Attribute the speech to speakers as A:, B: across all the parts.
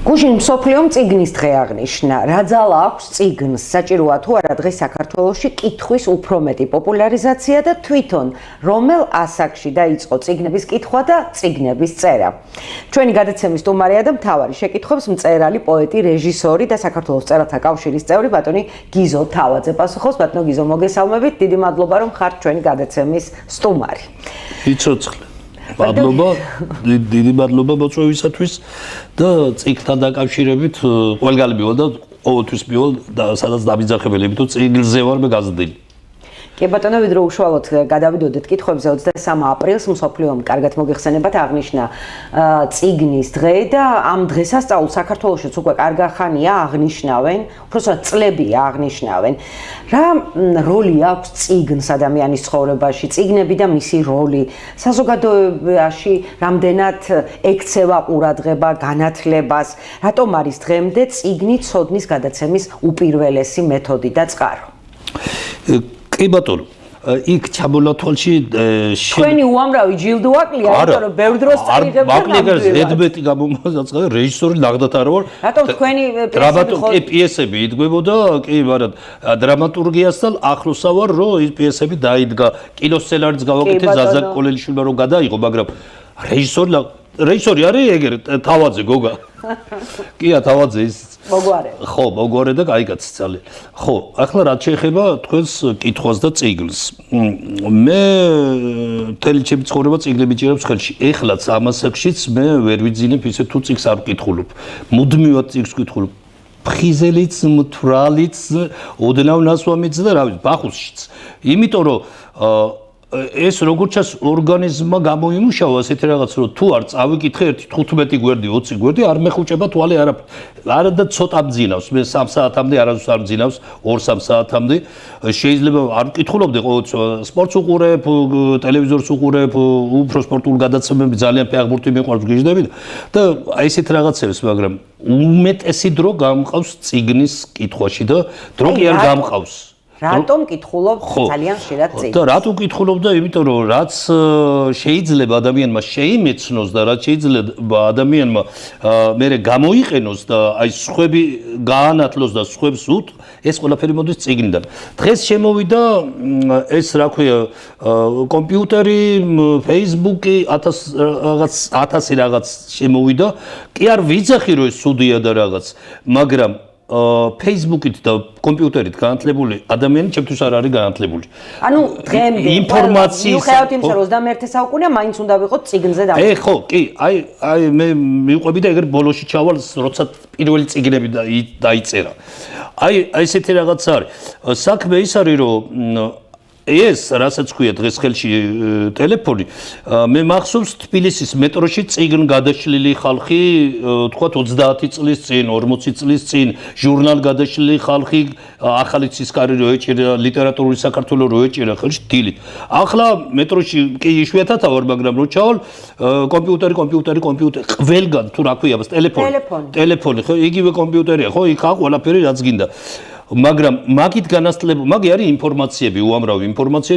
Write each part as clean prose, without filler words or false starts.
A: გუშინ მსოფლიომ წიგნის დღე აღნიშნა. რა ძალა აქვს წიგნს? საჭიროა თუ არა დღეს საქართველოში კითხვის უფრო მეტი პოპულარიზაცია და თვითონ რომელ ასაკში დაიწყო წიგნების კითხვა და წიგნების წერა. ჩვენი გადაცემის სტუმარია და მთავარი შეკითხვებს მწერალი, პოეტი, რეჟისორი და საქართველოს მწერალთა კავშირის წევრი ბატონი გიზო თავაძე პასუხობს. ბატონო გიზო, მოგესალმებით. დიდი მადლობა რომ ხართ ჩვენი გადაცემის სტუმარი.
B: იცოცხლე. მადლობა, დიდი მადლობა მოწვევისათვის და წიგნთან დაკავშირებით ყველგან მივალ და ყოველთვის მივალ და სადაც დამიძახებელი, იმიტომ წიგნზე ვარ მე გაზრდილი.
A: კი ბატონო, ვიდრე უშუალოდ გადავიდოდეთ კითხვებზე 23 ապრილს მსოფლიომ კარგად მოგეხსენებათ აღნიშნა წიგნის დღე და ამ დღესასწაულს საქართველოშიც უკვე კარგახანია აღნიშნავენ, უბრალოდ წლებია აღნიშნავენ. რა როლი აქვს წიგნს ადამიანის ცხოვრებაში, წიგნები და მისი როლი საზოგადოებაში რამდენად ექცევა ყურადღება, განათლებას, რატომ არის დღემდე წიგნი ცოდნის გადაცემის უპირველესი მეთოდი და წყარო?
B: კი ბატონო, იქ ჩამოლათვალში
A: ჩვენი უამრავი ჯილდო აკლია, იმიტომ რომ ბევრ დროს წაიღებდა
B: აკლია ზედმეტი გამომაწყდა რეჟისორი ნახდათ არა ვარ.
A: რატომ თქვენი
B: პიესები იდგებოდა, კი, მაგრამ დრამატურგიასთან ახლოსა ვარ, რომ ის პიესები დაიდგა. კინოსცენარიც გავაკეთე ზაზა კოლელიშვილმა რომ გადაიღო, მაგრამ რეჟისორი არის ეგერ თავაძე გოგა. კია თავაძე ის
A: მოგვარე.
B: ხო, მოგვარე და კაიგაც ძალიან. ხო, ახლა რაც შეეხება თქვენს კითხვას და წიგნს. მე მთელი ჩემი ცხოვრება წიგნები ჭირავს ხელში. ეხლაც ამ ასაკშიც მე ვერ ვიძინებ ისე თუ წიგნს არ ვკითხულობ. მუდმივად წიგნს ვკითხულობ. ფხიზელიც, მთვრალიც, ოდნავ ნასვამიც და რა ვიცი, ბახუსშიც. იმიტომ რომ ეს როგორც ჩანს ორგანიზმმა გამოიმუშავა ასეთი რაღაც, რომ თუ არ წავიკითხე 15 გვერდი, 20 გვერდი, არ მეხუჭება თვალე არაფერი. არა და ცოტა მძინავს, მე 3 საათამდე არასდროს არ მძინავს, 2-3 საათამდე. შეიძლება არ ვკითხულობდი ყოველთვის სპორტს უყურებ, ტელევიზორს უყურებ, უფრო სპორტულ გადაცემები ძალიან ფეხბურთი მიყვარს გიჟდები და აი ესეთ რაღაცებს, მაგრამ უმეტესი დრო გამყავს წიგნის კითხვაში და დრო კი არ გამყავს.
A: რატომ კითხულობ ძალიან ხშირად წიგნს?
B: და რატო კითხულობ და იმიტომ რომ რაც შეიძლება ადამიანმა შეიმეცნოს და რაც შეიძლება ადამიანმა მერე გამოიყენოს და აი სხვები გაანათლოს და სხვებს ეს ყველაფერი მოდის წიგნიდან. დღეს შემოვიდა ეს რა ქვია კომპიუტერი, Facebook-ი 1000 რაღაც შემოვიდა. კი არ ვიცახი რომ ეს სუდია და რაღაც, მაგრამ Facebook-ით და კომპიუტერით განათლებული ადამიანი ჩემთვის არ არის განათლებული.
A: ანუ დღემდე
B: ინფორმაციის
A: მიუხედავად იმისა, რომ 21 საუკუნეა, მაინც უნდა ვიყოთ წიგნზე დამოკიდებული.
B: ხო, კი, აი მე მივყვები და ეგრე ბოლოში ჩავალ, როცა პირველი წიგნები დაიწერა. აი ესეთი რაღაც არის. საქმე ის არის, რომ ეს რასაც ქვია დღეს ხელში ტელეფონი, მე მახსოვს თბილისის მეტროში წიგნ გადაშლილი ხალხი, თქვათ 30 წლის წინ, 40 წლის წინ, ჟურნალ გადაშლილი ხალხი, ახალი ცისკარი რო ეჭირა, ლიტერატურული საქართველო რო ეჭირა ხელში დილით. ახლა მეტროში კი იშვიათად ვარ, მაგრამ რო ჩავალ, კომპიუტერი, ყველგან თუ რა ქვია, ტელეფონი, ხო, იგივე კომპიუტერია, ხო, იქ ყველაფერი რაც გინდა. მაგრამ მაგით განასწლება, მაგი არის ინფორმაციები, უამრავი ინფორმაცია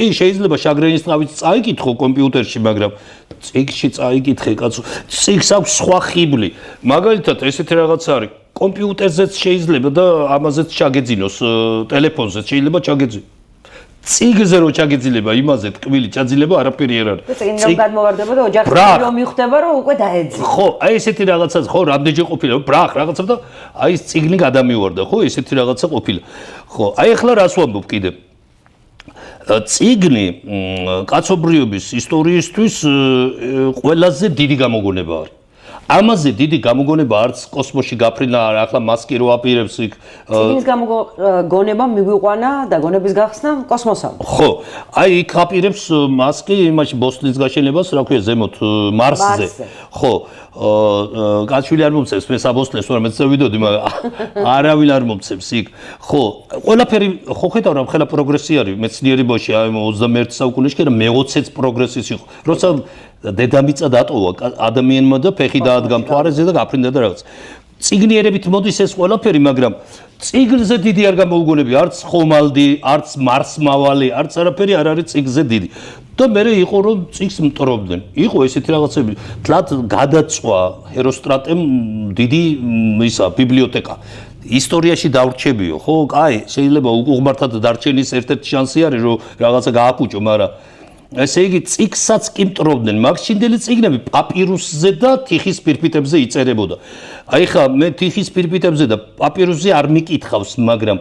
B: შეიძლება შაგრენის ტყავით წაიკითხო კომპიუტერში, მაგრამ წიგნში წაიკითხე, კაცო, წიგნს აქვს სხვა ხიბლი. მაგალითად, ესეთი რაღაც არის. კომპიუტერზეც შეიძლება და ამაზეც ჩაგეძინოს, ტელეფონზეც შეიძლება ჩაგეძინოს. წიგნზე რო ჩაგეძილება, იმაზე ტკბილი ჩაძილება არაფერი არ არის.
A: წიგნი გადმოვარდება და ოჯახი რომ მიხვდება, რომ უკვე დაეძინა.
B: ხო, აი ესეთი რაღაცა, ხო, რამდენჯერ ყოფილა, ბრახ რაღაცა და აი ეს წიგნი გადამივარდა, ხო, ესეთი რაღაცა ყოფილა. ხო, აი ახლა რას ვამბობ კიდე? წიგნი კაცობრიობის ისტორიისთვის ყველაზე დიდი გამოგონება არის. ამაზე დიდი გამოგონება არც კოსმოსში გაფრინა, ახლა მას კი რო აპირებს იქ
A: წიგნის გამოგონება მიგვიყვანა და გონების გახსნა კოსმოსამ.
B: ხო, აი იქ აპირებს მას კი იმაში ბოსტნის გაშენებას, რა ქვია, ზემოთ მარსზე. ხო, კაცვილი არ მომწევს, მე საბოსტნეს ვარ, მეც ვიდოდი, მაგრამ არავინ არ მომწევს იქ. ხო, ყველაფერი ხო ხედავ რა ხელა პროგრესი არის მეცნიერებაში, აი 21 საუკუნეში კი რა მე-20-ს პროგრესის იყო. როცა დედამიწა დატოვა ადამიანმა და ფეხი დაადგა მთვარეზე და გაფრინდა და რაღაც. წიგნიერებით მოდის ეს ყველაფერი, მაგრამ წიგნზე დიდი არ გამოუგონები, არც ხომალდი, არც მარსმავალი, არც არაფერი არ არის წიგნზე დიდი. და მე იყო რომ წიგნს მტრობდნენ. იყო ესეთი რაღაცები, თლათ გადაწვა ჰეროსტრატემ დიდი ისა ბიბლიოთეკა. ისტორიაში დავრჩებიო, ხო? კაი, შეიძლება უღმართად დარჩენის ერთ-ერთი შანსი არის, რომ რაღაცა გააფუჭო, მაგრამ ესე იგი წიგნსაც კი მტრობდნენ. მაგ შინდელი წიგნები პაპირუსზე და თიხის პირფიტებზე იწერებოდა. აი ხა მე თიხის პირფიტებზე და პაპირუსზე არ მიკითხავს, მაგრამ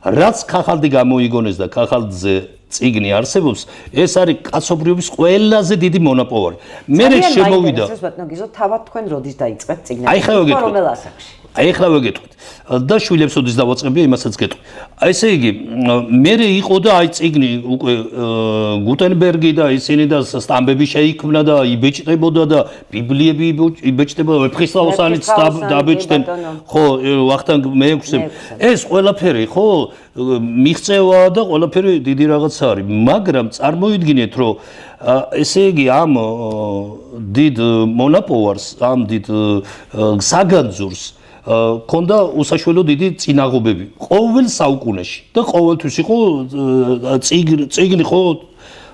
B: რაც ქაღალდი გამოიგონეს და ქაღალდზე წიგნი არსებობს, ეს არის კაცობრიობის ყველაზე დიდი მონაპოვარი. მე შემოვიდა.
A: ეს ბატონო გიზო, თავად თქვენ როდის დაიწყეთ წიგნები?
B: აი ხა ვეგეთქვი.
A: რომელ ასაკში?
B: აი ხა ვეგეთქვით. და შვილებს ოდის დავაწყებია, იმასაც გეტყვი. ესე იგი, მე იყო და აი წიგნი უკვე გუტენბერგი და ისინი და სტამბები შეიქმნა და იბეჭდებოდა და ბიბლიები იბეჭდებოდა, ვეფხისტყაოსანიც დაბეჭდნენ. ხო, ვახტანგ მე-6-ზე. ეს ყველაფერი, ხო, მიღწევა და ყველაფერი დიდი რაღაცა არის, მაგრამ წარმოიდგინეთ, რომ ესე იგი ამ დიდ მონაპოვარს, ამ დიდ საგანძურს ქონდა უსაშველო დიდი წინაღობები ყოველ საუკუნეში და ყოველთვის იყო წიგნი ხო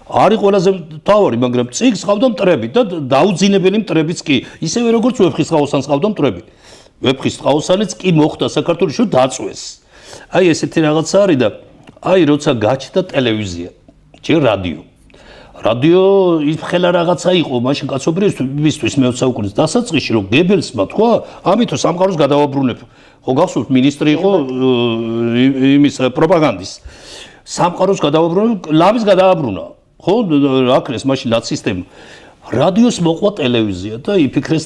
B: არის ყველაზე მთავარი, მაგრამ წიგნს ყავდა მტრები და დაუძინებელი მტრებიც კი, ისევე როგორც ვეფხისტყაოსანს ყავდა მტრები. ვეფხისტყაოსანიც კი მოხდა საქართველოში დაწვეს. აი ესეთი რაღაცა არის და აი როცა გაჩნდა ტელევიზია, ჯერ რადიო. რადიო ხელა რაღაცა იყო, მაშინ კაცობრიობისთვის მე-20 საუკუნის დასაწყისში რომ გებელსმა თქვა, ამითო სამყაროს გადავაბრუნებ. ხო გახსოვთ მინისტრი იყო იმის პროპაგანდის. სამყაროს გადავაბრუნებ, ლამის გადააბრუნა. ხო აკრეს მაშინ ნაცისტებმა. რადიოს მოყვა ტელევიზია და იფიქრეს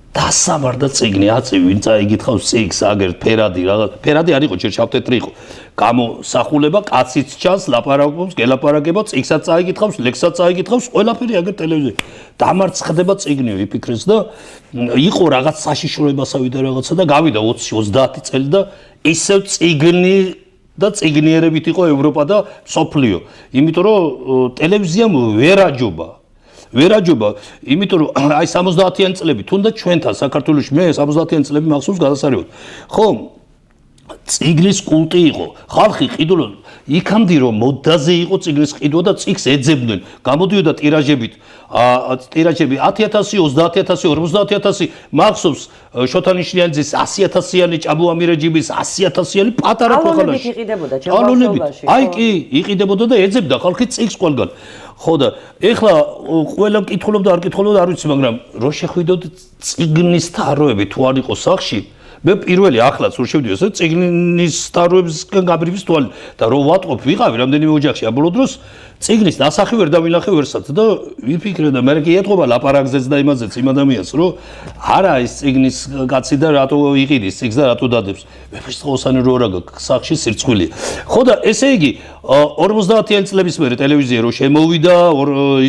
B: დასამარდა წიგნი, აწი ვინ წაიგითხავს წიგნს, აგერ ფერადი რაღაც, ფერადი არ იყო, ჯერ შავთეთრი იყო. გამოსახულება, კაციც ჩანს, ლაპარაკობს, გელაპარაკება, წიგნსაც წაიგითხავს, ლექსსაც წაიგითხავს, ყველაფერი აგერ ტელევიზია. დამარცხდება წიგნი, იფიქრეს და იყო რაღაც საშიშროებასავი და რაღაცა და გავიდა 20-30 წელი და ისევ წიგნი და წიგნიერებით იყო ევროპა და სოფლიო. იმიტომ რომ ტელევიზიამ ვერაჯობა, იმიტომ რომ აი 70-იანი წლები, თუნდაც ჩვენთან საქართველოში მე 70-იანი წლები მახსოვს გადასარევად. ხო, წიგნის კულტი იყო. ხალხი ყიდულობ, იქამდე რომ მოდაზე იყო წიგნის ყიდვა და წიგნს ეძებდნენ. გამოდიოდა ტირაჟები 10,000, 30,000, 50,000, მახსოვს შოთანიშვილიანის 100,000-იანი ჭაბუამირეჯიბის 100,000-იანი პატარა ქვეყანაში.
A: ალონებით.
B: აი კი, იყიდებოდა და ეძებდა ხალხი წიგნს ყველგან. ხო და ეხლა ყველა მკითხულობდა, არ მკითხულობდა, არ ვიცი, მაგრამ რო შეხვიდოთ წიგნის თაროები თუ არ იყო სახში, მე პირველი ახლაც რო შევდიოს წიგნის თაროებისგან გაბრივის თვალი და რო ვატყობ ვიყავი რამდენიმე ოჯახში ამბოლო დროს წიგნის ნასახი ვერ დავინახე ვერსად და ვიფიქრე და მე კი ეთყობა ლაპარაკზეც და იმაზეც იმ ადამიანს რომ არა ეს წიგნის კაცი და რატო იყიდის წიგნს და რატო დადებს ვეფხისტყაოსანი რო რა გაქვს სახში სირცხვილია ხო და ესე იგი 50-იანი წლების მერე ტელევიზია რო შემოვიდა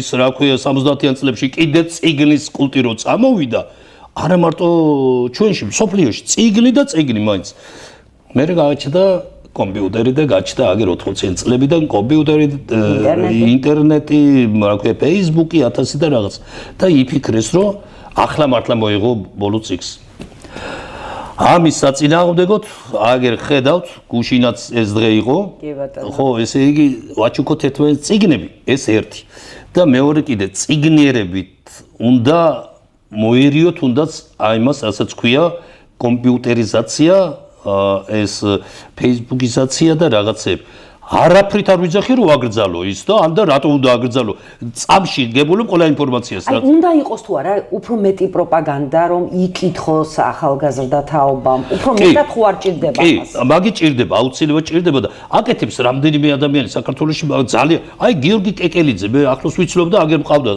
B: ის რა ქვია 70-იან წლებში კიდე წიგნის კულტი რო წამოვიდა არა მარტო ჩვენში სოფლიოში წიგნი და წიგნი მაინც მე გააჩნდა კომპიუტერი და გაჩნდა აგერ 80-იან წლებიდან კომპიუტერი ინტერნეტი რა ქვია ფეისბუკი 1000 და რაღაც და იფიქრეს რომ ახლა მართლა მოიღო ბოლო წიგნს ამის საწინააღმდეგოდ აგერ ხედავთ გუშინაც ეს დღე იყო ხო ესე იგი ვაჩუქოთ ერთმანეთს წიგნები ეს ერთი და მეორე კიდე წიგნიერებით უნდა მოერიო თუნდაც აიმას რასაც ქვია კომპიუტერიზაცია ეს ფეისბუქიზაცია და რაღაცები არაფრით არ ვიძახი რომ აგრძალო ის და ან და რატო უნდა აგრძალო წამში გებულობ ყველა ინფორმაციას
A: რა უნდა იყოს თუ არა უფრო მეტი პროპაგანდა რომ იკითხოს ახალგაზრდა თაობამ უფრო მეტად ხო არ ჭირდება
B: კი მაგი ჭირდება აუცილებლად ჭირდება და აკეთებს რამდენიმე ადამიანი საქართველოში ძალიან აი გიორგი კეკელიძე მე ახლოს ვიცნობ და აგერ მყავდა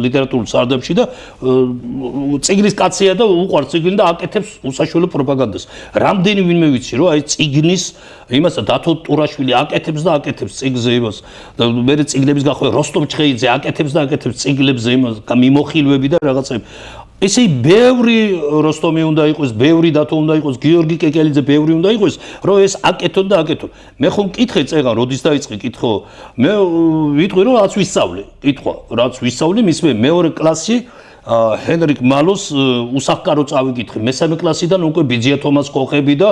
B: ლიტერატურულ სარდაფში და წიგნის კაცია და უყვარს წიგნი და აკეთებს უსაშველო პროპაგანდას რამდენი ვინმე ვიცი რომ აი წიგნის იმასა დათო ტურაშვილი აკეთებს და აკეთებს წიგნზე იმას და მე წიგნების გახვევა როსტომ ჩხეიძე აკეთებს და აკეთებს წიგნებზე იმას მიმოხილვები და რაღაცები ესე ბევრი როსტომი უნდა იყოს ბევრი დათო უნდა იყოს გიორგი კეკელიძე ბევრი უნდა იყოს რომ ეს აკეთონ და აკეთონ მე ხომ მკითხე წეგან როდის დაიწყე კითხო მე ვიტყვი რომ რაც ვისწავლე კითხვა რაც ვისწავლე მისმე მეორე კლასში ჰენრიკ მალოს უსახკარო წავიკითხე მესამე კლასიდან უკვე ბიძია თომას კოხები და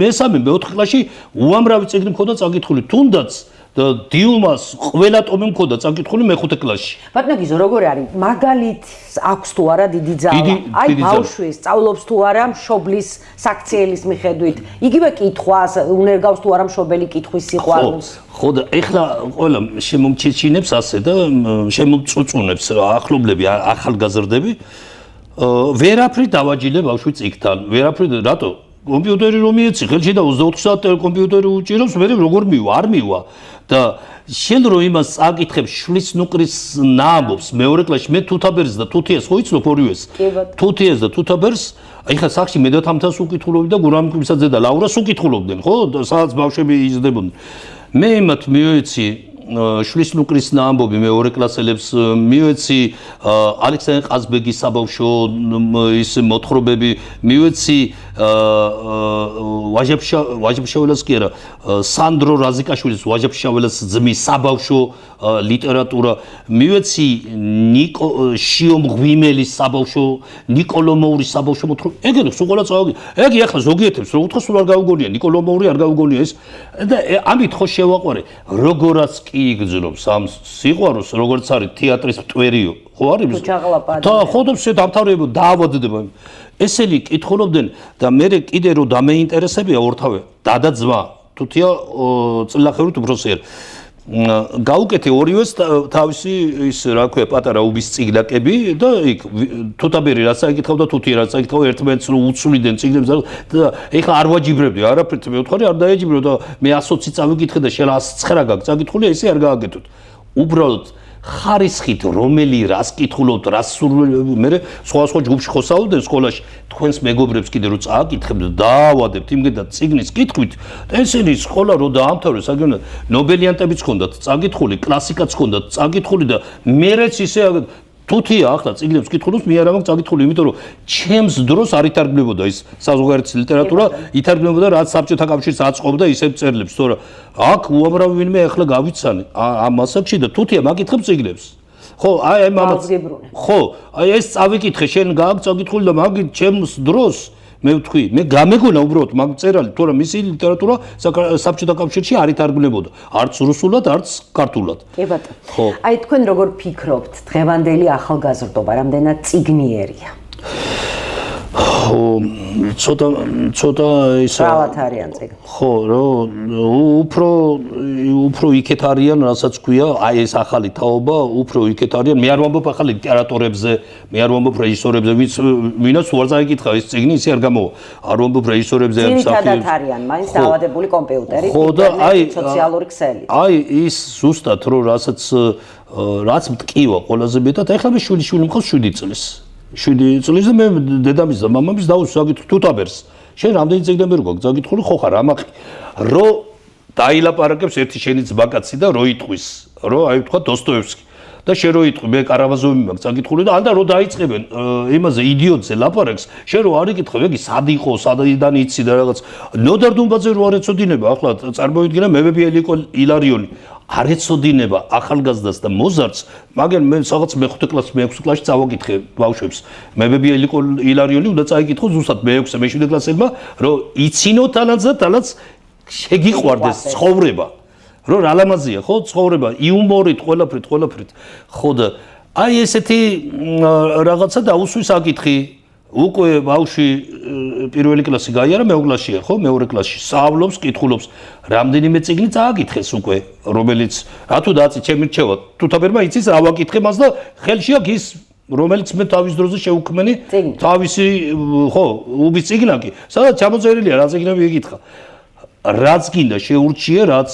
B: მესამე მეოთხე კლასში უამრავი წიგნი მქონდა წაკითხული თუნდაც დილმას ყველა ტომი მქონდა წაკითხული მეხუთე კლასში.
A: ბატონო გიზო როგორი არის? მაგალით აქვს თუ არა დიდი ძალა? აი ბავშვი სწავლობს თუ არა მშობლის საქციელის მიხედვით? იგივე კითხვას უნერგავს თუ არა მშობელი კითხვის სიყვარულს?
B: ხო და ეხლა ყველა შემომჩეჩინებს ასე და შემომწუწუნებს ახლობლები ახალგაზრდები ვერაფრით დავაჯილებ ბავშვი წიგთან. ვერაფრით რატო? კომპიუტერი რომ მიეცი ხელში და 24 საათი კომპიუტერი უჭირავს, მე როგორ მივა, არ მივა და შენ რო იმას წაკითხებს შლის ნუკრის ნაამბობს მეორე კლასში მე თუთაბერს და თუთიას ხო იცნობ ორივეს თუთიას და თუთაბერს ეხლა სახში მე და თამთას უკითხულობდი და გურამკვლისაძე და ლავრას უკითხულობდნენ ხო სადაც ბავშვები იზრდებოდნენ მე იმათ მივეცი შლის ნუკრის ნაამბობი მეორე კლასელებს მივეცი ალექსანდრე ყაზბეგის საბავშვო ის მოთხრობები მივეცი ვაჟებშაველას კი არა სანდრო რაზიკაშვილის ვაჟებშაველას ძმის საბავშვო ლიტერატურა მივეცი ნიკო შიომღვიმელის საბავშვო ნიკოლომოვრის საბავშვო მოთხრობები ეგრე სულ ყველა წავაგი ეგ ახლა ზოგიერთებს რო უთხრა სულ არ გაუგონია ნიკოლომოვრი არ გაუგონია ეს და ამით ხო შევაყვარე როგორაც კი იგრძნობს ამ სიყვარულს როგორც არის თეატრის მტვერიო ხო არის და ხოდობს დამთავრებო დაავადდება ესენი კითხულობდნენ და მე კიდე რო დამეინტერესებია ორთავე დადა ძმა თუთია წლახევრით უფროსიერ გაუკეთე ორივეს თავისი ის რა ქვია პატარა უბის წიგნაკები და იქ თუთაბერი რაც აკითხავდა თუთი რაც აკითხავდა ერთმანეთს რო უცვლიდნენ წიგნებს და ეხლა არ ვაჯიბრებდი არაფრით მე ვთქვი არ დაეჯიბრო და მე 120 წავიკითხე და შენ 109 გაქვს წაკითხული ესე არ გააკეთოთ უბრალოდ ხარისხით რომელი რას კითხულობთ რას სურვილები მე სხვა ჯგუფში ხო საუბრობენ სკოლაში თქვენს მეგობრებს კიდე რო წააკითხებთ და დაავადებთ იმგენ და წიგნის კითხვით და ესენი სკოლა რო დაამთავრეს აგენა ნობელიანტებიც ჰქონდათ წაკითხული კლასიკაც ჰქონდათ წაკითხული და მერეც ისე თუთია ახლა წიგნებს კითხულობს მე არ მაქვს წაკითხული იმიტომ რომ ჩემს დროს არ ითარგმნებოდა ის საზღვარგარეთის ლიტერატურა ითარგმნებოდა რაც საბჭოთა კავშირს აწყობდა ისეთ წერილებს თორე აქ უამრავი ვინმე ახლა გავიცანი ამ მასაკში და თუთია მაგითხებს წიგნებს ხო აი მამაც ხო აი ეს წავიკითხე შენ გააქვს წაკითხული და მაგ ჩემს დროს მე ვთქვი მე გამეგონა უბრალოდ მაგ წერალი თორე მისი ლიტერატურა საბჭოთა კავშირში არ ითარგმნებოდა არც რუსულად არც ქართულად
A: კი ბატონო აი თქვენ როგორ ფიქრობთ დღევანდელი ახალგაზრდობა რამდენად წიგნიერია ცოტა ისა რა არიან წიგნი
B: ხო უფრო იქეთ არიან რასაც ქვია აი ეს ახალი თაობა უფრო იქეთ არიან მე არ ვამბობ ახალი ლიტერატორებზე მე არ ვამბობ რეჟისორებზე ვინაც უარ წაიკითხა ეს წიგნი ისე არ გამოვა არ ვამბობ რეჟისორებზე ამ
A: ძირითადად არიან მაინც დაავადებული კომპიუტერით სოციალური ქსელი
B: აი ის ზუსტად რომ რაც მტკივა ყველაზე მეტად ეხლა მე შვილი მყავს 7 წლის 7 წლის და მე დედამის და მამამის დავუსვი საკითხი თუთაბერს შენ რამდენი წიგნები რო გაქვს წაკითხული ხო ხარ ამაყი რო დაილაპარაკებს ერთი შენი ძმაკაცი და რო იტყვის რო აი თქვა დოსტოევსკი და შენ რო იტყვი მე კარავაზოვი მაქვს წაკითხული და ანდა რო დაიწყებენ იმაზე იდიოტზე ლაპარაკს შენ რო არ იკითხებ ეგი სად იყო სადიდან იცი და რაღაც ნოდარ დუმბაძე რო არ ეცოდინება ახლა წარმოვიდგინე მებები ილარიონი არ ეცოდინება ახალგაზრდას და მოზარდს მაგრამ მე რაღაც მე-5 კლასში მე-6 კლასში წავაკითხე ბავშვებს მებები ილარიონი უნდა წაიკითხო ზუსტად მე-6 მე-7 კლასელმა რომ იცინო თანაც შეგიყვარდეს ცხოვრება რო რა ლამაზია ხო ცხოვრება იუმორით ყველაფრით ხო და აი ესეთი რაღაცა დაუსვი საკითხი უკვე ბავშვი პირველი კლასი გაიარა მეორე კლასშია ხო მეორე კლასში სწავლობს კითხულობს რამდენიმე წიგნი წააკითხეს უკვე რომელიც რათუ დააწი ჩემი რჩევა თუთაბერმა იცის რა ვაკითხე მას და ხელში აქვს ის რომელიც მე თავის დროზე შევქმენი თავისი ხო უბის წიგნაკი სადაც ჩამოწერილია რა წიგნები იკითხა რაც გინდა შეურჩიე რაც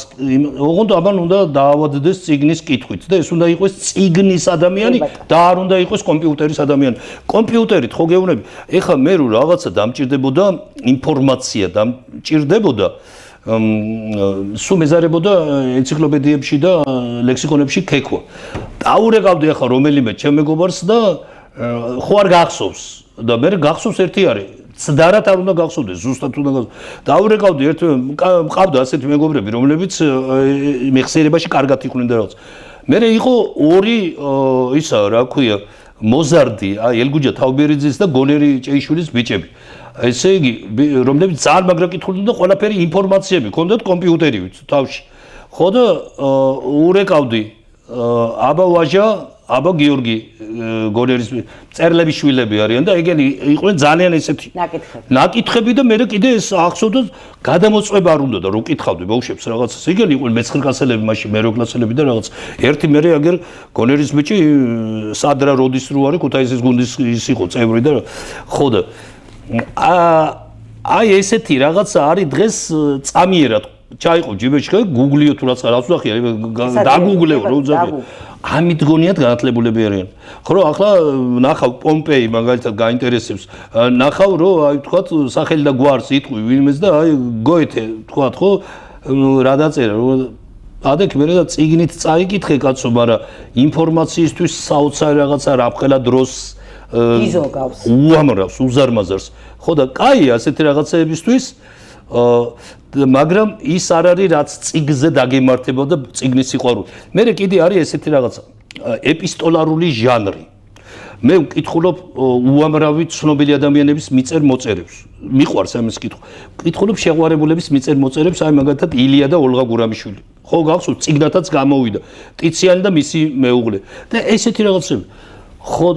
B: ოღონდ ამან უნდა დაავადდეს წიგნის კითხვით და ეს უნდა იყოს წიგნის ადამიანი და არ უნდა იყოს კომპიუტერის ადამიანი კომპიუტერით ხო გეუბნები ეხლა მე რო რაღაცა დამჭირდებოდა ინფორმაცია დამჭირდებოდა სულ მეზარებოდა ენციკლოპედიებში და ლექსიკონებში ქექვა დაურეკავდი ახლა რომელიმე ჩემ მეგობარს და ხო არ გახსოვს და მე გახსოვს ერთი არის ცდარად არ უნდა გახსოვდეს ზუსტად უნდა დაურეკავდი ერთ მყავდა ასეთი მეგობრები რომლებიც მეხსიერებაში კარგად იყვნენ და რაღაც მე იყო ორი ისა რა ქვია მოზარდი, აი ელგუჯა თავბერიძის და გონერი ჭეიშვილის ბიჭები. ესე იგი, რომლებიც ძალიან მაგრა კითხულობდნენ და ყველაფერი ინფორმაციები ჰქონდათ კომპიუტერივით თავში. ხო და ურეკავდი აბა ვაჟა, აბა გიორგი გონერის წერლების შვილები არიან და ეგენი იყვნენ ძალიან ესეთი ნაკითხები და მე კიდე ეს ახსოვდა გადამოწყვება არ უნდა და რო კითხავდი ბავშვებს რაღაცას ეგენი იყვნენ მე-9 კლასელები მაშინ მე-8 კლასელები და რაღაც ერთი მე აგერ გონერის ბიჭი სადრა როდის რო არის ქუთაისის გუნდის ის იყო წევრი და ხო და აი ესეთი რაღაცა არის დღეს წამიერად ჩაიყო ჯიბეში ხე გუგლიო თუ რაც ვახია დაგუგლეო რო უძაბი ამით გონიათ განათლებულები არიან ხო რომ ახლა ნახავ პომპეი მაგალითად გაინტერესებს ნახავ რომ აი თქვათ სახელი და გვარს იტყვი ვინმეს და აი გოეთე თქვათ ხო რა დაწერა რომ ადექ მე და წიგნით წაიკითხე კაცო მაგრამ ინფორმაციისთვის საოცარი რაღაცა რაფხელა დროს
A: იზოგავს
B: უამრავს უზარმაზარს ხო და კაი ასეთი რაღაცეებისთვის მაგრამ ის არ არის რაც წიგზე დაგემართება და წიგნის სიყვარული. მე კიდე არის ესეთი რაღაცა ეპისტოლარული ჟანრი. მე ვკითხულობ უამრავი ცნობილი ადამიანების მიწერ მოწერებს. მიყვარს ამის კითხვა. ვკითხულობ შეყვარებულების მიწერ მოწერებს, აი მაგალითად ილია და ოლღა გურამიშვილი. ხო გახსოვთ წიგნათაც გამოვიდა. ტიციანი და მისი მეუღლე. და ესეთი რაღაცები ხო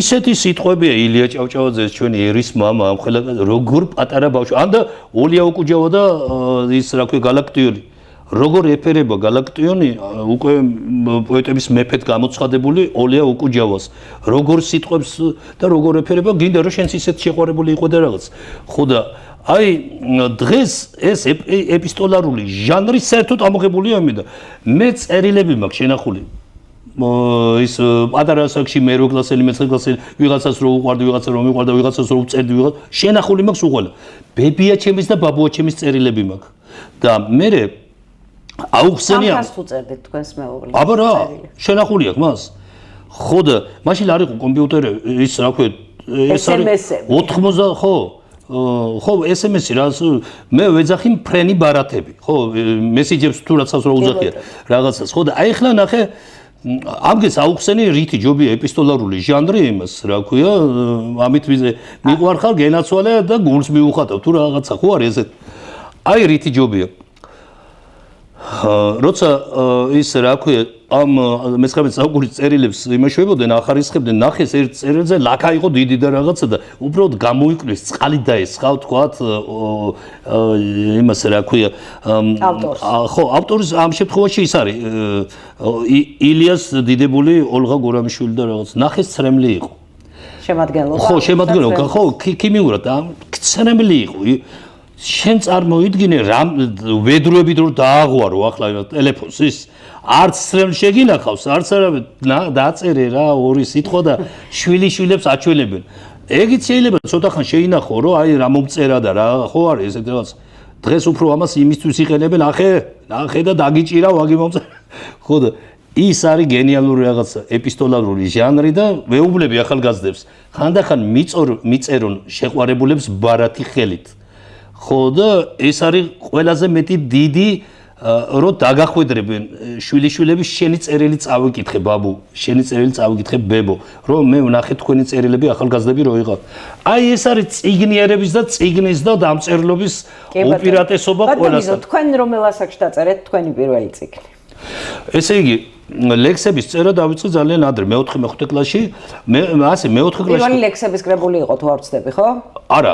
B: ისეთი სიტყვებია ილია ჭავჭავაძეს ჩვენი ერის მამა ამ ხელა როგორ პატარა ბავშვი ან და ოლია უკუჯავა და ის რა ქვია galaktioni როგორ ეფერება galaktioni უკვე პოეტების მეფეთ გამოცხადებული ოლია უკუჯავას როგორ სიტყვებს და როგორ ეფერება გინდა რომ შენც ისეთ შეყვარებული იყო და რაღაც ხო და აი დღეს ეს ეპისტოლარული ჟანრი საერთოდ ამოღებულია ამიდან მე წერილები მაქვს შენახული ის პატარა ასაკში მე-8 კლასელი, მე-9 კლასელი ვიღაცას რო უყვარდი, ვიღაცას რო მიყვარდა, ვიღაცას რო უწერდი, ვიღაც შენახული მაქვს უყოლა. ბებია ჩემის და ბაბუა ჩემის წერილები მაქვს. და მე აუხსენია.
A: ამას თუ წერდით თქვენს მეუღლეს.
B: აბა რა, შენახული აქვს მას. ხო და მაშინ არ იყო კომპიუტერი, ის რა ქვია, ეს არის 80 ხო ხო SMS-ი რა მე ვეძახი ფრენი ბარათები ხო მესიჯებს თუ რაცაც რა უძახია რაღაცას ხო და აი ხლა ნახე ამგეს აუხსენი რითი ჯობია ეპისტოლარული ჟანრი იმას რა ქვია ამით მიყვარხარ გენაცვალე და გულს მიუხატავ თუ რაღაცა ხო არის ესეთ აი რითი ჯობია როცა ის რა ქვია ამ მე-19 საუკუნის წერილებს იმაშოებოდნენ ახარისხებდნენ ნახეს ერთ წერილზე ლაკა იყო დიდი და რაღაცა და უბრალოდ გამოიკვლის წყალი დაესხა თქვათ იმას რა ქვია ხო ავტორის ამ შემთხვევაში ის არის ილიას დიდებული ოლღა გურამიშვილი და რაღაც ნახეს ცრემლი იყო
A: შემადგენლობა
B: ხო შემადგენლობა ხო ქიმიურად ცრემლი იყო შენ წარმოიდგინე რამ ვედროებით რო დააღვარო ახლა ტელეფონს ის არც ცრემლი შეგინახავს არც არავინ დაწერე რა ორი სიტყვა და შვილიშვილებს აჩვენებენ ეგიც შეიძლება ცოტა ხან შეინახო რომ აი რა მომწერა და რა ხო არის ესეთ რაღაც დღეს უფრო ამას იმისთვის იყენებენ ნახე და დაგიჭირა ვაგი მომწერა ხო და ის არის გენიალური რაღაცა ეპისტოლარული ჟანრი და მეუბნები ახალგაზრდებს ხანდახან მიწერონ შეყვარებულებს ბარათი ხელით ხო და ეს არის ყველაზე მეტი დიდი რო დაგახვედრებენ შვილიშვილების შენი წერილი წავიკითხე ბაბუ შენი წერილი წავიკითხე ბებო რომ მე ვნახე თქვენი წერილები ახალგაზრდები რო იყავ აი ეს არის წიგნიერების და წიგნის და დამწერლობის უპირატესობა ყველასთან
A: თქვენ რომელ ასაკში დაწერეთ თქვენი პირველი წიგნი
B: ესე იგი ლექსების წერა დავიწყე ძალიან ადრე მე-4 მე-5 კლასში მე ასე მე-4 კლასში
A: პირველი ლექსების კრებული იყო თუ არ ვცდები ხო
B: არა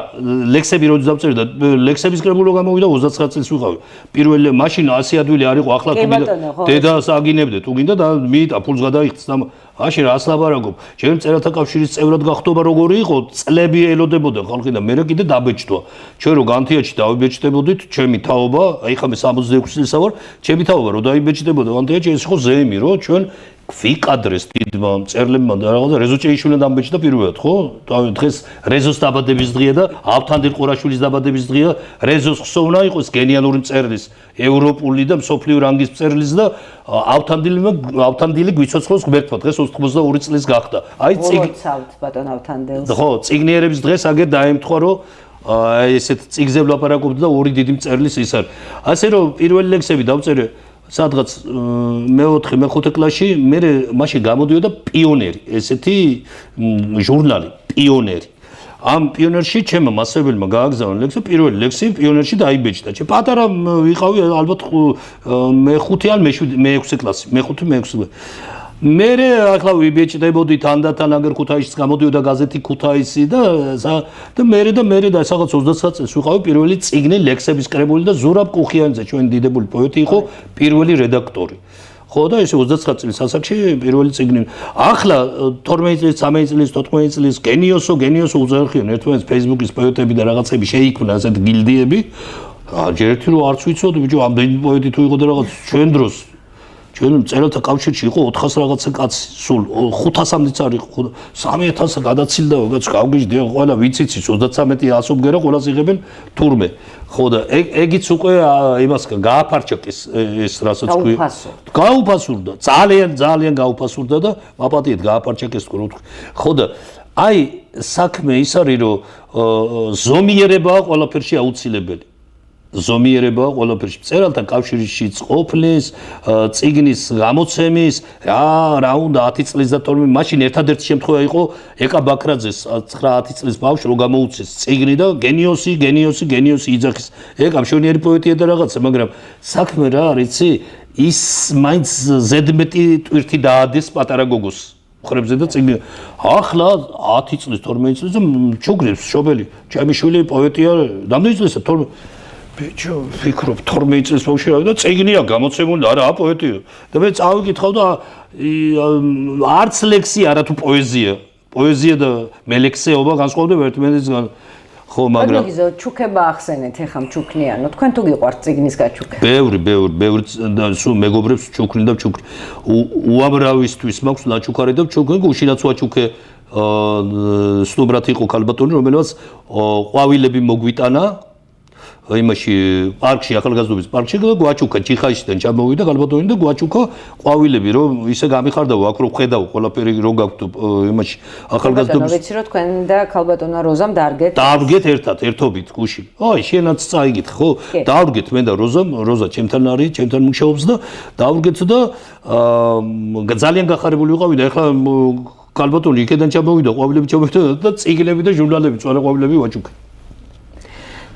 B: ლექსები როდის დავწერე და ლექსების კრებული გამოვიდა 29 წელს ვიყავი პირველი მაშინ 100 ადვილი არ იყო ახლა თუ დედას აგინებდე თუ გინდა და მიიტა ფულს გადაიხდს და აში რას ლაბარაკობ ჩემ წერათა კავშირის წევრად გახდობა როგორი იყო წლები ელოდებოდა ხალხი და მე კიდე დაბეჭდვა ჩვენ რო განთიაჩი დავიბეჭდებოდით ჩემი თაობა აი ხა მე 66 წელსა ვარ ჩემი თაობა რო დაიბეჭდებოდა განთიაჩი ეს იყო ზეიმი რო ჩვენ ვიყადრეს დიდმა მწერლებმა და რაღაცა რეზო ჭეიშვილმა დამბეჭდა პირველად ხო დღეს რეზოს დაბადების დღეა და ავთანდილ ყურაშვილის დაბადების დღეა რეზოს ხსოვნა იყოს გენიალური მწერლის ევროპული და მსოფლიო რანგის მწერლის და ავთანდილი გვიცოცხლოს ღმერთმა დღეს 82 წლის გახდა აი
A: ციგნით ბატონ ავთანდილს
B: ხო წიგნიერების დღეს აგერ დაემთხვა რომ აი ესეთ წიგზე ვლაპარაკობთ და ორი დიდი მწერლის ის არის ასე რომ პირველი ლექსები დავწერე სადღაც მე-4 მე-5 კლასში მე მაშინ გამოდიოდა პიონერი, ესეთი ჟურნალი, პიონერი. ამ პიონერში ჩემმა მასწავლებელმა გააგზავნა ლექსი, პირველი ლექსი პიონერში დაიბეჭდა. ჩემ პატარა ვიყავი ალბათ მე-5 ან მე-6 კლასი, მე-5 მე-6 კლასი. მე ახლა ვიბეჭდებოდი თანდათან აგერ ქუთაისში გამოდიოდა გაზეთი ქუთაისი და მე და სადღაც 29 წელს ვიყავი პირველი წიგნი ლექსების კრებული და ზურაბ კუხიანიძე ჩვენი დიდებული პოეტი იყო პირველი რედაქტორი. ხო და ესე 29 წლის ასაკში პირველი წიგნი. ახლა 12 წლის, 13 წლის, 14 წლის გენიოსო უძახიან ერთმანეთს Facebook-ის პოეტები და რაღაცები შეიქმნა ასეთ გილდიები. ჯერ ერთი რო არც ვიცოდი ბიჭო ამდენი პოეტი თუ იყო და რაღაც ჩვენ დროს ჩვენ წერალთა კავშირში იყო 400 რაღაცა კაცი, სულ 500-მდეც არ იყო, 3000 გადაცილდა, რაღაც გავგიჟდი, ყველა ვიციცი 33 ასობგერა ყველას იღებენ თურმე. ხო და ეგიც უკვე იმას გააფარჩაკეს ეს რასაც ქვია. გაუფასურდა. ძალიან გაუფასურდა და მაპატიეთ გააფარჩაკეს თქო. ხო და აი საქმე ის არის რომ ზომიერებაა ყველაფერში აუცილებელი. ზომიერება ყველაფერში წერალთა კავშირშიც ყოფნის, წიგნის გამოცემის, რა უნდა 10 წლის და 12 მაშინ ერთადერთი შემთხვევა იყო ეკა ბაქრაძეს 9-10 წლის ბავშვს რო გამოუცეს წიგნი და გენიოსი იძახის. ეკა მშვენიერი პოეტია და რაღაცა, მაგრამ საქმე რა არის, იცი? ის მაინც ზედმეტი ტვირთი დაადეს პატარა გოგოს. ხრებზე და წიგნი. ახლა 10 წლის, 12 წლის და ჩუგრებს შობელი. ჩემი შვილი პოეტია, რამდენი წლისა? 12 ბიჭო, ვფიქრობ 12 წლის ბავშვი რა და წიგნია გამოცემული, არა პოეტია. და მე წავიკითხავ და არც ლექსი არა თუ პოეზია. პოეზია და მელექსეობა განსხვავდება ერთმანეთისგან. ხო, მაგრამ
A: ჩუქება ახსენეთ, ეხა მჩუქნიანო. თქვენ თუ გიყვართ წიგნის გაჩუქება?
B: ბევრი და სულ მეგობრებს ჩუქნი და ჩუქნი. უამრავისთვის მაქვს ნაჩუქარი და ჩუქნი, უშინაც ვაჩუქე სტუმრად იყო ქალბატონი, რომელსაც ყვავილები მოგვიტანა იმაში პარკში, ახალგაზრდობის პარკში და გვაჩუქა ჩიხაისიდან ჩამოვიდა ქალბატონი და გვაჩუქა ყვავილები, რომ ისე გამიხარდაო, აქ რო ხედავ ყველაფერი რო გაქვთ იმაში ახალგაზრდობის.
A: ვიცი რომ თქვენ და ქალბატონა როზამ დარგეთ.
B: დავდგეთ ერთობით გუში. აი, შენაც წაიგეთ, ხო? დავდგეთ მე და როზა ჩემთან არის, ჩემთან მუშაობს და დავდგეთ და ძალიან გახარებული ვიყავი და ეხლა ქალბატონი იქიდან ჩამოვიდა, ყვავილები ჩამოვიდა და წიგნები და ჟურნალები, წვარე ყვავილები ვაჩუქე.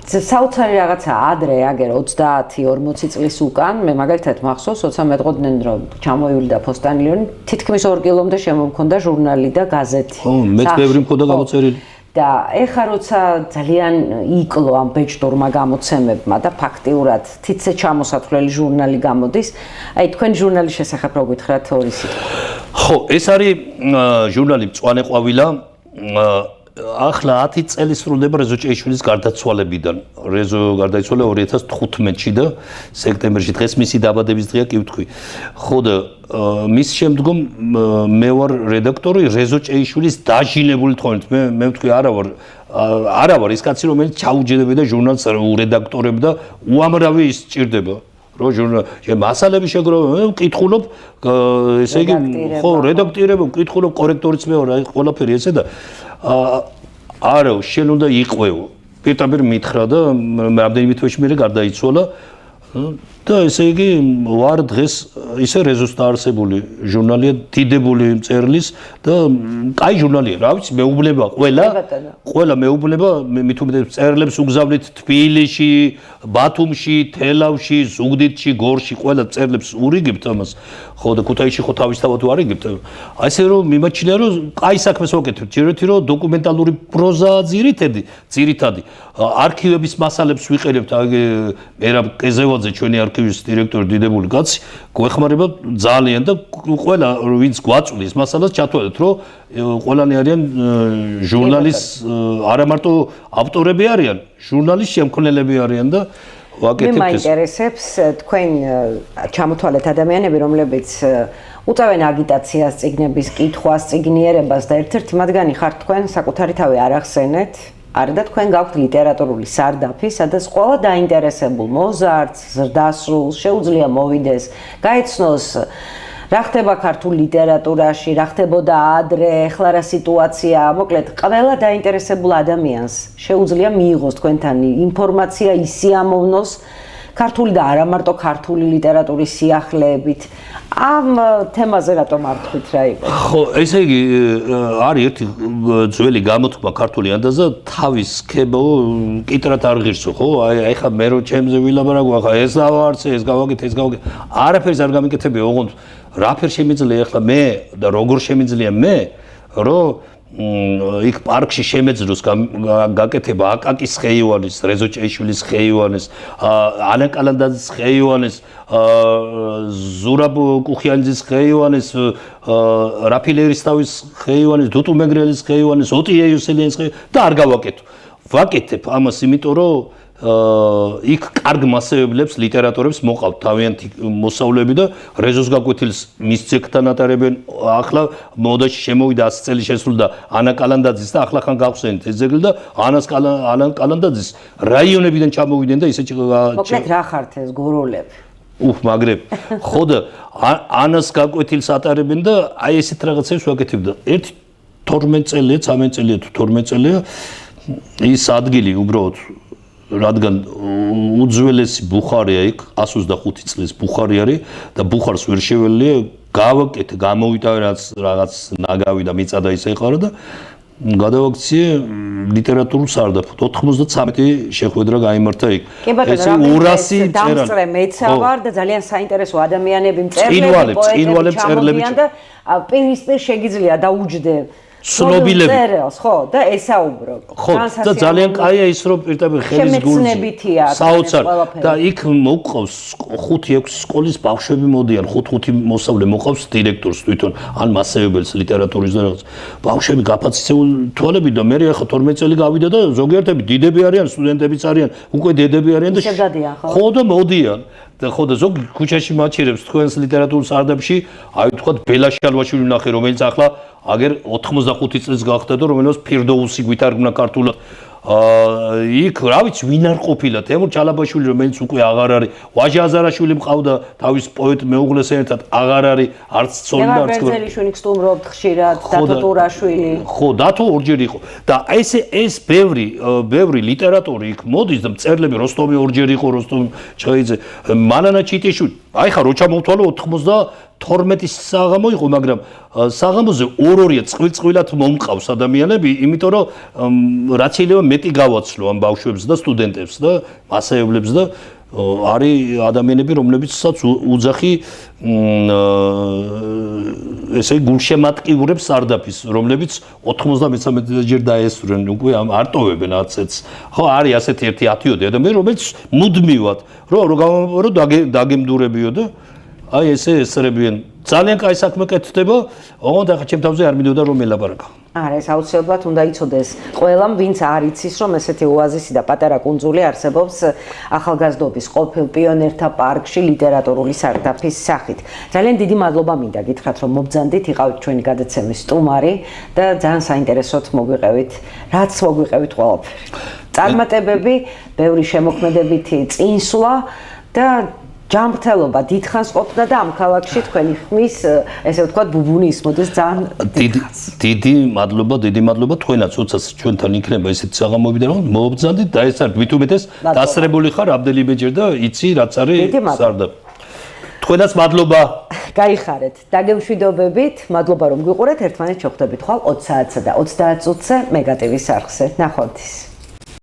A: საოცარი რაღაცა ადრე აგერ 30-40 წლის უკან მე მაგალითად მახსოვს, როცა მეტყოდნენ რომ ჩამოივლიდა ფოსტანილიონი, თითქმის 2 კილომდე შემომქონდა ჟურნალი და გაზეთი.
B: ხო, მეც ბევრი მქონდა გამოწერილი.
A: და ეხა როცა ძალიან იკლო ამ ბეჭდურმა გამოცემებმა და ფაქტიურად თითზე ჩამოსათვლელი ჟურნალი გამოდის, აი თქვენ ჟურნალის შესახებ რო გითხრათ ორი სიტყვა.
B: ხო, ეს არის ჟურნალი მწვანე ყვავილა. ახლა 10 წელი სრულდება რეზო ჭეიშვილის გარდაცვალებიდან. რეზო გარდაიცვალა 2015-ში და სექტემბერში, დღეს მისი დაბადების დღეა, კი ვთქვი. ხო და მის შემდგომ მე ვარ რედაქტორი რეზო ჭეიშვილის დაჟინებული თხოვნით. მე ვთქვი არა ვარ ის კაცი, რომელიც ჩაუჯერებდა ჟურნალს ურედაქტორებდა, უამრავი ის სჭირდება. რო ჟურნალ მასალები შეგროვებ, ვკითხულობ, ესე იგი, ხო, რედაქტირებ, ვკითხულობ, კორექტორიც მე ვარ, ყველაფერი ესე და არა, შენ უნდა იყვეო. პირდაპირ მითხრა და რამდენიმე თვეში მერე გარდაიცვალა და ესე იგი ვარ დღეს ისე რეზოს დაარსებული ჟურნალია, დიდებული მწერლის და კაი ჟურნალია, რა ვიცი, მეუბნება ყველა მეუბნება, მით უმეტეს მწერლებს უგზავნით თბილისში, ბათუმში, თელავში, ზუგდიდში, გორში, ყველა მწერლებს ურიგებთ ამას. ხო და ქუთაისში ხო თავისთავად ვარიგებთ. აი ესე რომ მიმაჩნია რომ კაი საქმეს ვაკეთებთ. ჯერეთი რომ დოკუმენტალური პროზა ძირითადი არქივების მასალებს ვიყენებთ. მერაბ კეზევაძე ჩვენი არქივის დირექტორი დიდებული კაცი გვეხმარება ძალიან და ყველა ვინც გვაწვდის მასალას ჩათვალეთ რომ ყველანი არიან ჟურნალის არა მარტო ავტორები არიან, ჟურნალის შემქმნელები არიან და ვაკეთებთ ეს.
A: მე მაინტერესებს თქვენ ჩამოთვალეთ ადამიანები, რომლებიც უწევენ აგიტაციას, წიგნების კითხვას, წიგნიერებას და ერთ-ერთი მათგანი ხართ თქვენ, საკუთარი თავი არ ახსენეთ. არა და თქვენ გაქვთ ლიტერატურული სარდაფი, სადაც ყველა დაინტერესებულ მოზარდს, ზრდასრულს შეუძლია მოვიდეს, გაეცნოს რა ხდება ქართულ ლიტერატურაში, რა ხდებოდა ადრე, ახლა რა სიტუაცია, მოკლედ ყველა დაინტერესებულ ადამიანს შეუძლია მიიღოს თქვენთან ინფორმაცია, ისიამოვნოს ქართული და არა მარტო ქართული ლიტერატურის სიახლეებით ამ თემაზე რატომ არ თქვით რა იყო?
B: ხო, ესე იგი არის ერთი ძველი გამოთქმა ქართული ანდაზა თავის ქებო კიტრად არ ღირსო, ხო? აი ხა მე რო ჩემზე ვილაპარაკო, ხა ეს დავარცე, ეს გავაკეთე, ეს გავაკეთე. არაფერს არ გამიკეთებია, ოღონდ რაფერ შემიძლია ახლა მე და როგორ შემიძლია მე, რომ იქ პარკში შემეძლოს გაკეთება აკაკის ხეივანის, რეზო ჭეიშვილის ხეივანის, ანა კალანდაძის ხეივანის, ზურაბ კუხიანძის ხეივანის, რაფილ ერისთავის ხეივანის, დუტუ მეგრელის ხეივანის, ოტია იოსელიანის ხეივანის და არ გავაკეთო. ვაკეთებ ამას, იმიტომ რომ იქ კარგ მასწავლებლებს, ლიტერატორებს მოყავთ თავიანთი მოსავლები და რეზოს გაკვეთილს მის ძეგლთან ატარებენ. ახლა მოდაში შემოვიდა 100 წელი შესრულდა ანა კალანდაძის და ახლა ხან გავხსენით ეს ძეგლი და ანა კალანდაძის რაიონებიდან ჩამოვიდნენ და ისე
A: მოკლედ რა ხართ ეს გოროლები?
B: მაგრებ. ხო და ანას გაკვეთილს ატარებენ და აი ესეთ რაღაცებს ვაკეთებდა. ერთი 12 წელია, 13 წელია თუ 12 წელია ის ადგილი უბრალოდ რადგან უძველესი ბუხარია იქ 125 წლის ბუხარი არის და ბუხარს ვერ შეველია გავაკეთე გამოვიტავე რაღაც ნაგავი და მიწა და ისე იყარა და გადავაქციე ლიტერატურულ სარდაფოდ 93 შეხვედრა გაიმართა იქ.
A: ეს 200 დამსწრე მეცა ვარ და ძალიან საინტერესო ადამიანები მწერლები, პოეტები ჩამოვიდნენ და პირისპირ შეგიძლია დაუჯდე
B: ცნობილები
A: წერილს, ხო, და ესაუბრო.
B: ხო, და ძალიან კაია ის რომ პირდაპირ ხელის გულზე საოცარ და იქ მოყავს 5-6 სკოლის ბავშვები მოდიან, 5 მოსავლე მოყავს დირექტორს თვითონ, ან მასწავლებელს ლიტერატურის და რაღაც. ბავშვები გაფაცისებული თვალები და მე ახლა 12 წელი გავიდა და ზოგიერთები დიდები არიან, სტუდენტებიც არიან, უკვე დედები არიან და ხო და მოდიან. და ხო და ზოგი ქუჩაში მაჩერებს თქვენს ლიტერატურულ სარდაფში, აი თქვათ ბელაშალვაშვილი ნახე, რომელიც ახლა აგერ 85 წელს გახდა და რომელსაც ფირდოუსი გვითარგმნა ქართულად. იქ რა ვიცი ვინ არ ყოფილა თემურ ჩალაბაშვილი რომელიც უკვე აღარ არის ვაჟა აზარაშვილი მყავდა თავის პოეტ მეუღლესთან ერთად აღარ არის არც ცოლი და არც
A: ბერძელიშვილი სტუმრობთ ხშირად დათო ტურაშვილი
B: ხო დათო ორჯერ იყო და ეს ბევრი ლიტერატორი იქ მოდის და მწერლები როსტომი ორჯერ იყო როსტომ ჩხეიძე მანანა ჩიტიშვილი აი ხა რო ჩამოვთვალო 92 საღამო იყო მაგრამ საღამოზე ორ-ორია წყვილ-წყვილად მომყავს ადამიანები იმიტომ რომ რაც შეიძლება მეტი გავაცლო ამ ბავშვებს და სტუდენტებს და მასწავლებლებს და არის ადამიანები რომლებიცაც უძახი ესე გულშემატკივრებს სარდაფის რომლებიც 93-ჯერ დაესწრნენ უკვე არტოვებენ აცეთს ხო არის ასეთი ერთი 10 ადამიანი რომელიც მუდმივად რომ დაგემდურებიო და აი ესე ესწრებიან ძალიან კაი საქმე კეთდება ოღონდ ახლა ჩემ თავზე არ მინდოდა რომ ელაპარაკო
A: არა ეს აუცილებლად უნდა იცოდეს ყველამ ვინც არ იცის რომ ესეთი ოაზისი და პატარა კუნძული არსებობს ახალგაზრდობის ყოფილ პიონერთა პარკში ლიტერატურული სარდაფის სახით ძალიან დიდი მადლობა მინდა გითხრათ რომ მობრძანდით იყავით ჩვენი გადაცემის სტუმარი და ძალიან საინტერესოდ მოგვიყევით რაც მოგვიყევით ყველაფერი წარმატებები ბევრი შემოქმედებითი წინსვლა და ჯანმრთელობა დიდხანს ყოფნა და ამ ქალაქში თქვენი ხმის ესე ვთქვათ ბუბუნი ისმოდეს ძალიან
B: დიდი მადლობა თქვენაც როდესაც ჩვენთან იქნება ესეთი საღამოები და რომ მობრძანდით და ეს არის მithumetes დასწრებული ხარ ამდენიმეჯერ და იცი რაც არის სარდაფი თქვენაც მადლობა
A: გაიხარეთ დაგემშვიდობებით მადლობა რომ გვიყურეთ ერთმანეთს შევხვდებით ხვალ 20 საათსა და 30 წუთზე მეგატივის არხზე ნახვამდის